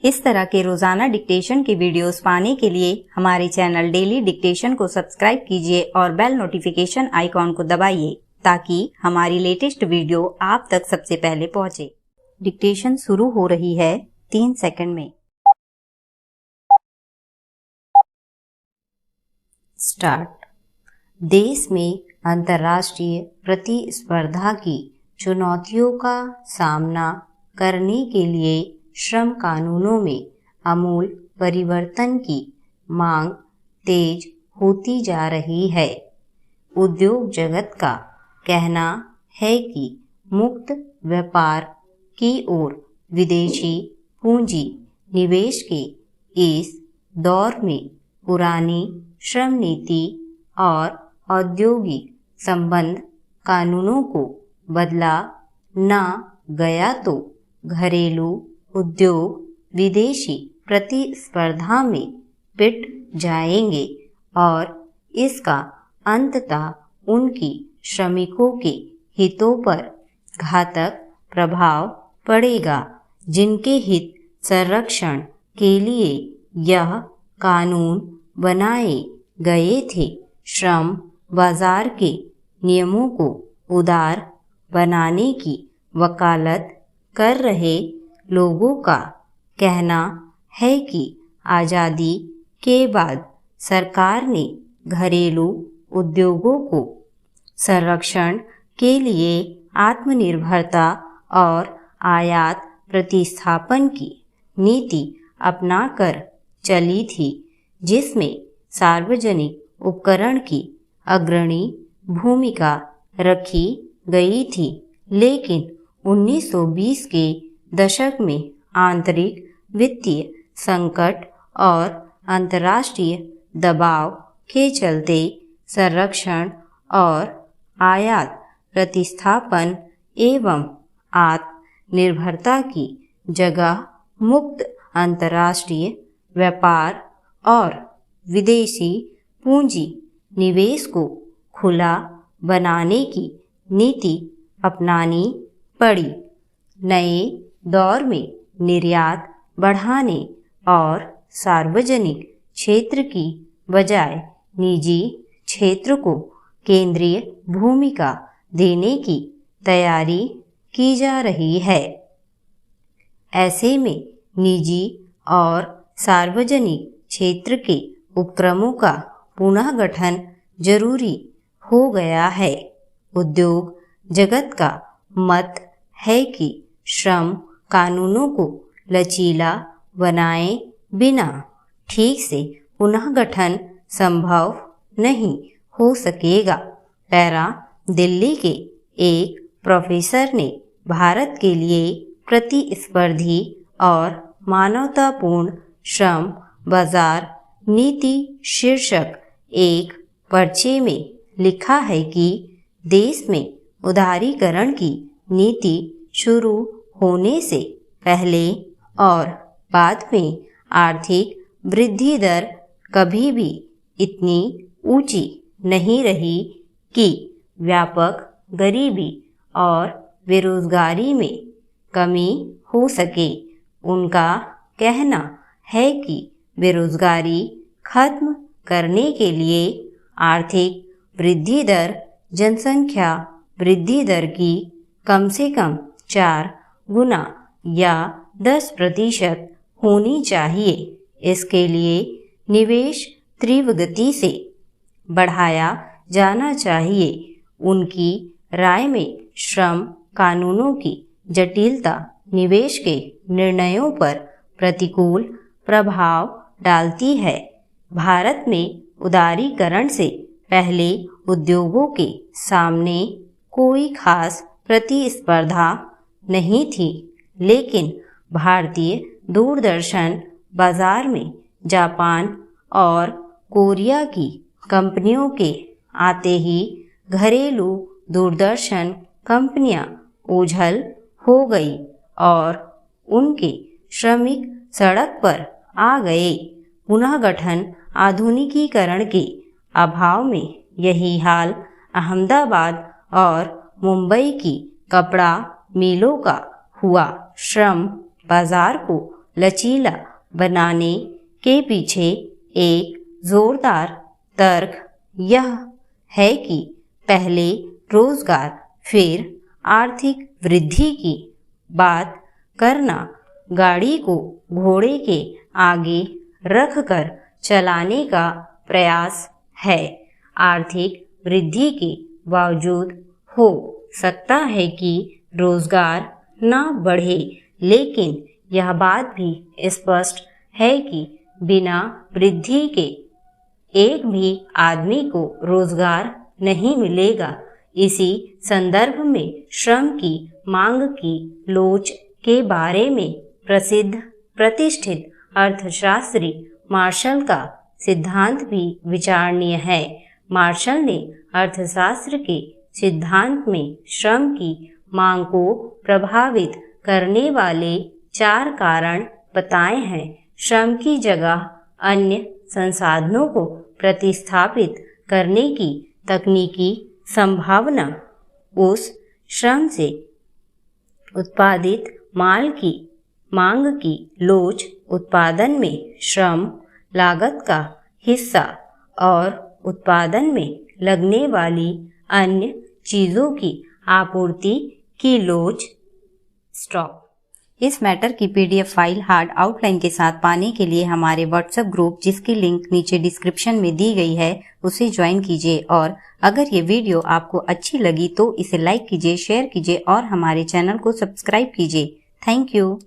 इस तरह के रोजाना डिक्टेशन के वीडियोस पाने के लिए हमारे चैनल डेली डिक्टेशन को सब्सक्राइब कीजिए और बेल नोटिफिकेशन आइकॉन को दबाइए ताकि हमारी लेटेस्ट वीडियो आप तक सबसे पहले पहुंचे। डिक्टेशन शुरू हो रही है 3 सेकंड में। स्टार्ट। देश में अंतर्राष्ट्रीय प्रतिस्पर्धा की चुनौतियों का सामना करने के लिए श्रम कानूनों में आमूल परिवर्तन की मांग तेज होती जा रही है। उद्योग जगत का कहना है कि मुक्त व्यापार की ओर विदेशी पूंजी निवेश के इस दौर में पुरानी श्रम नीति और औद्योगिक संबंध कानूनों को बदला न गया तो घरेलू उद्योग विदेशी प्रतिस्पर्धा में पिट जाएंगे और इसका अंततः उनकी श्रमिकों के हितों पर घातक प्रभाव पड़ेगा, जिनके हित संरक्षण के लिए यह कानून बनाए गए थे। श्रम बाजार के नियमों को उदार बनाने की वकालत कर रहे लोगों का कहना है कि आज़ादी के बाद सरकार ने घरेलू उद्योगों को संरक्षण के लिए आत्मनिर्भरता और आयात प्रतिस्थापन की नीति अपनाकर चली थी, जिसमें सार्वजनिक उपकरण की अग्रणी भूमिका रखी गई थी। लेकिन 1920 के दशक में आंतरिक वित्तीय संकट और अंतर्राष्ट्रीय दबाव के चलते संरक्षण और आयात प्रतिस्थापन एवं आत्मनिर्भरता की जगह मुक्त अंतर्राष्ट्रीय व्यापार और विदेशी पूंजी निवेश को खुला बनाने की नीति अपनानी पड़ी। नए दौर में निर्यात बढ़ाने और सार्वजनिक क्षेत्र की बजाय निजी क्षेत्र को केंद्रीय भूमिका देने की तैयारी की जा रही है। ऐसे में निजी और सार्वजनिक क्षेत्र के उपक्रमों का पुनः गठन जरूरी हो गया है। उद्योग जगत का मत है कि श्रम कानूनों को लचीला बनाए बिना ठीक से पुनः गठन संभव नहीं हो सकेगा। दिल्ली के एक प्रोफेसर ने भारत के लिए प्रतिस्पर्धी और मानवतापूर्ण श्रम बाजार नीति शीर्षक एक पर्चे में लिखा है कि देश में उदारीकरण की नीति शुरू होने से पहले और बाद में आर्थिक वृद्धि दर कभी भी इतनी ऊंची नहीं रही कि व्यापक गरीबी और बेरोजगारी में कमी हो सके। उनका कहना है कि बेरोजगारी खत्म करने के लिए आर्थिक वृद्धि दर जनसंख्या वृद्धि दर की कम से कम 4 गुना या 10% होनी चाहिए। इसके लिए निवेश तीव्र गति से बढ़ाया जाना चाहिए। उनकी राय में श्रम कानूनों की जटिलता निवेश के निर्णयों पर प्रतिकूल प्रभाव डालती है। भारत में उदारीकरण से पहले उद्योगों के सामने कोई खास प्रतिस्पर्धा नहीं थी, लेकिन भारतीय दूरदर्शन बाजार में जापान और कोरिया की कंपनियों के आते ही घरेलू दूरदर्शन कंपनियां ओझल हो गई और उनके श्रमिक सड़क पर आ गए। पुनः गठन आधुनिकीकरण के अभाव में यही हाल अहमदाबाद और मुंबई की कपड़ा मिलों का हुआ। श्रम बाजार को लचीला बनाने के पीछे एक जोरदार तर्क यह है कि पहले रोजगार फिर आर्थिक वृद्धि की बात करना गाड़ी को घोड़े के आगे रखकर चलाने का प्रयास है। आर्थिक वृद्धि के बावजूद हो सकता है कि रोजगार न बढ़े, लेकिन यह बात भी स्पष्ट है कि बिना वृद्धि के एक भी आदमी को रोजगार नहीं मिलेगा। इसी संदर्भ में श्रम की मांग की लोच के बारे में प्रसिद्ध प्रतिष्ठित अर्थशास्त्री मार्शल का सिद्धांत भी विचारणीय है। मार्शल ने अर्थशास्त्र के सिद्धांत में श्रम की मांग को प्रभावित करने वाले 4 कारण बताए हैं। श्रम की जगह अन्य संसाधनों को प्रतिस्थापित करने की तकनीकी संभावना, उस श्रम से उत्पादित माल की मांग की लोच, उत्पादन में श्रम लागत का हिस्सा और उत्पादन में लगने वाली अन्य चीजों की आपूर्ति की लोच। स्टॉप। इस मैटर की PDF फाइल हार्ड आउटलाइन के साथ पाने के लिए हमारे व्हाट्सएप ग्रुप, जिसकी लिंक नीचे डिस्क्रिप्शन में दी गई है, उसे ज्वाइन कीजिए। और अगर ये वीडियो आपको अच्छी लगी तो इसे लाइक कीजिए, शेयर कीजिए और हमारे चैनल को सब्सक्राइब कीजिए। Thank you.